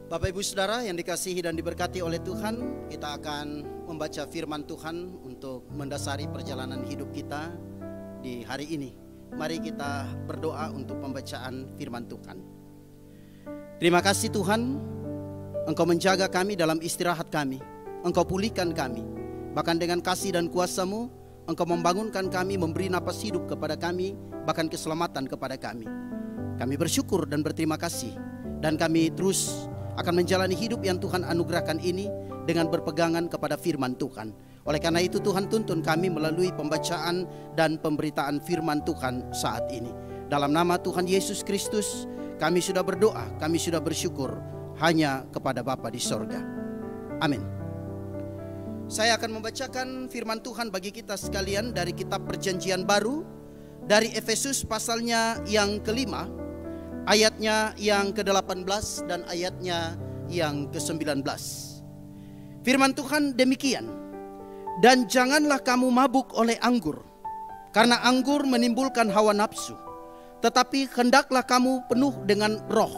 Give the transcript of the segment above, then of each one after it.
Bapak Ibu Saudara yang dikasihi dan diberkati oleh Tuhan, kita akan membaca firman Tuhan untuk mendasari perjalanan hidup kita di hari ini. Mari kita berdoa untuk pembacaan firman Tuhan. Terima kasih Tuhan, Engkau menjaga kami dalam istirahat kami. Engkau pulihkan kami. Bahkan dengan kasih dan kuasa-Mu, Engkau membangunkan kami, memberi napas hidup kepada kami, bahkan keselamatan kepada kami. Kami bersyukur dan berterima kasih. Dan kami terus akan menjalani hidup yang Tuhan anugerahkan ini dengan berpegangan kepada firman Tuhan. Oleh karena itu Tuhan tuntun kami melalui pembacaan dan pemberitaan firman Tuhan saat ini. Dalam nama Tuhan Yesus Kristus kami sudah berdoa, kami sudah bersyukur hanya kepada Bapa di sorga. Amin. Saya akan membacakan firman Tuhan bagi kita sekalian dari kitab Perjanjian Baru, dari Efesus pasalnya yang kelima, ayatnya yang ke-18 dan ayatnya yang ke-19. Firman Tuhan demikian. Dan janganlah kamu mabuk oleh anggur, karena anggur menimbulkan hawa nafsu. Tetapi hendaklah kamu penuh dengan roh,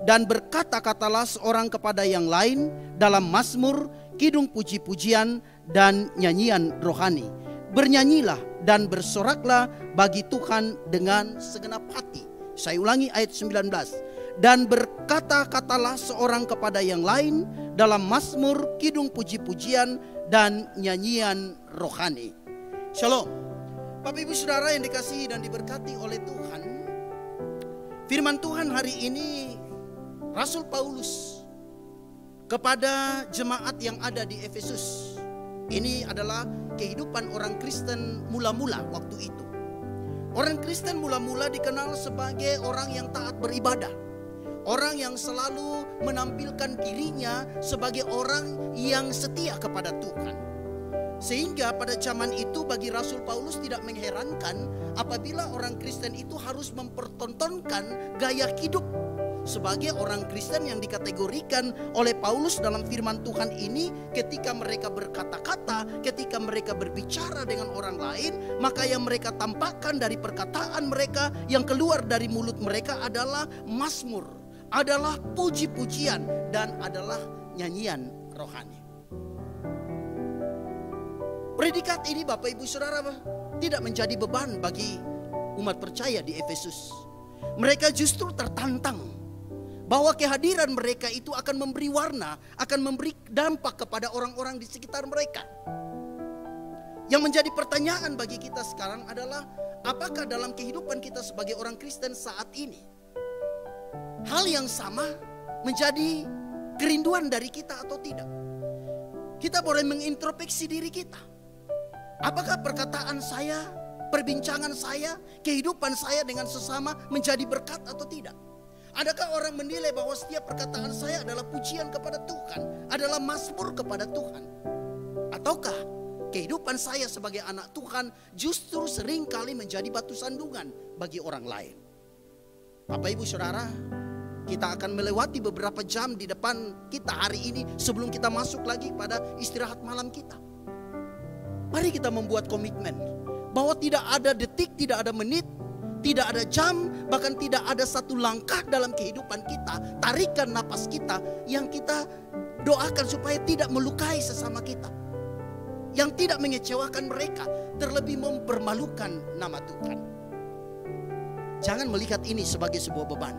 dan berkata-katalah seorang kepada yang lain dalam mazmur, kidung puji-pujian, dan nyanyian rohani. Bernyanyilah dan bersoraklah bagi Tuhan dengan segenap hati. Saya ulangi ayat 19. Dan berkata-katalah seorang kepada yang lain dalam mazmur, kidung puji-pujian, dan nyanyian rohani. Shalom. Bapak Ibu Saudara yang dikasihi dan diberkati oleh Tuhan, firman Tuhan hari ini Rasul Paulus kepada jemaat yang ada di Efesus. Ini adalah kehidupan orang Kristen mula-mula waktu itu. Orang Kristen mula-mula dikenal sebagai orang yang taat beribadah. Orang yang selalu menampilkan dirinya sebagai orang yang setia kepada Tuhan. Sehingga pada zaman itu bagi Rasul Paulus tidak mengherankan apabila orang Kristen itu harus mempertontonkan gaya hidup. Sebagai orang Kristen yang dikategorikan oleh Paulus dalam firman Tuhan ini, ketika mereka berkata-kata, ketika mereka berbicara dengan orang lain, maka yang mereka tampakkan dari perkataan mereka, yang keluar dari mulut mereka adalah mazmur, adalah puji-pujian, dan adalah nyanyian rohani. Predikat ini Bapak Ibu Saudara tidak menjadi beban bagi umat percaya di Efesus. Mereka justru tertantang bahwa kehadiran mereka itu akan memberi warna, akan memberi dampak kepada orang-orang di sekitar mereka. Yang menjadi pertanyaan bagi kita sekarang adalah, apakah dalam kehidupan kita sebagai orang Kristen saat ini hal yang sama menjadi kerinduan dari kita atau tidak? Kita boleh mengintrospeksi diri kita. Apakah perkataan saya, perbincangan saya, kehidupan saya dengan sesama menjadi berkat atau tidak? Adakah orang menilai bahwa setiap perkataan saya adalah pujian kepada Tuhan, adalah mazmur kepada Tuhan? Ataukah kehidupan saya sebagai anak Tuhan justru seringkali menjadi batu sandungan bagi orang lain? Bapak Ibu Saudara, kita akan melewati beberapa jam di depan kita hari ini sebelum kita masuk lagi pada istirahat malam kita. Mari kita membuat komitmen bahwa tidak ada detik, tidak ada menit, tidak ada jam, bahkan tidak ada satu langkah dalam kehidupan kita, tarikan napas kita, yang kita doakan supaya tidak melukai sesama kita, yang tidak mengecewakan mereka, terlebih mempermalukan nama Tuhan. Jangan melihat ini sebagai sebuah beban,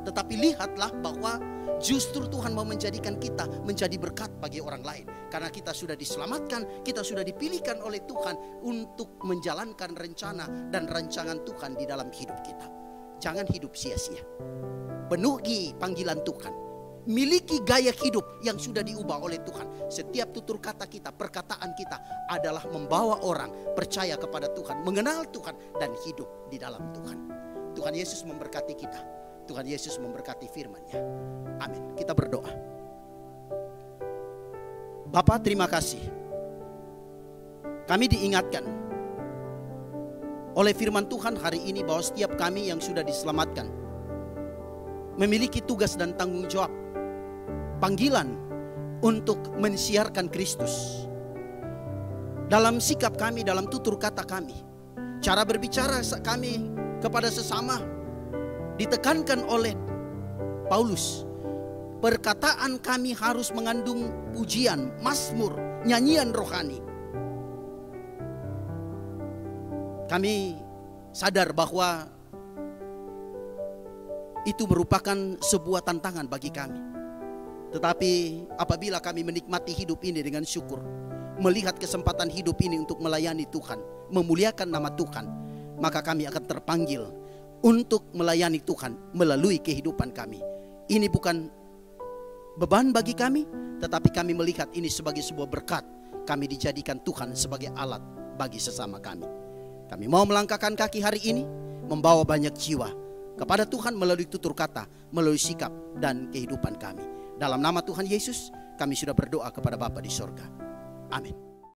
tetapi lihatlah bahwa justru Tuhan mau menjadikan kita menjadi berkat bagi orang lain. Karena kita sudah diselamatkan, kita sudah dipilihkan oleh Tuhan untuk menjalankan rencana dan rancangan Tuhan di dalam hidup kita. Jangan hidup sia-sia. Penuhi panggilan Tuhan. Miliki gaya hidup yang sudah diubah oleh Tuhan. Setiap tutur kata kita, perkataan kita adalah membawa orang percaya kepada Tuhan, mengenal Tuhan, dan hidup di dalam Tuhan. Tuhan Yesus memberkati kita. Tuhan Yesus memberkati firman-Nya. Amin. Kita berdoa. Bapa, terima kasih. Kami diingatkan oleh firman Tuhan hari ini bahwa setiap kami yang sudah diselamatkan memiliki tugas dan tanggung jawab, panggilan untuk mensiarkan Kristus. Dalam sikap kami, dalam tutur kata kami, cara berbicara kami kepada sesama ditekankan oleh Paulus perkataan kami harus mengandung pujian, mazmur, nyanyian rohani. Kami sadar bahwa itu merupakan sebuah tantangan bagi kami. Tetapi apabila kami menikmati hidup ini dengan syukur, melihat kesempatan hidup ini untuk melayani Tuhan, memuliakan nama Tuhan, maka kami akan terpanggil untuk melayani Tuhan melalui kehidupan kami. Ini bukan beban bagi kami, tetapi kami melihat ini sebagai sebuah berkat. Kami dijadikan Tuhan sebagai alat bagi sesama kami. Kami mau melangkahkan kaki hari ini, membawa banyak jiwa kepada Tuhan melalui tutur kata, melalui sikap dan kehidupan kami. Dalam nama Tuhan Yesus, kami sudah berdoa kepada Bapa di sorga. Amin.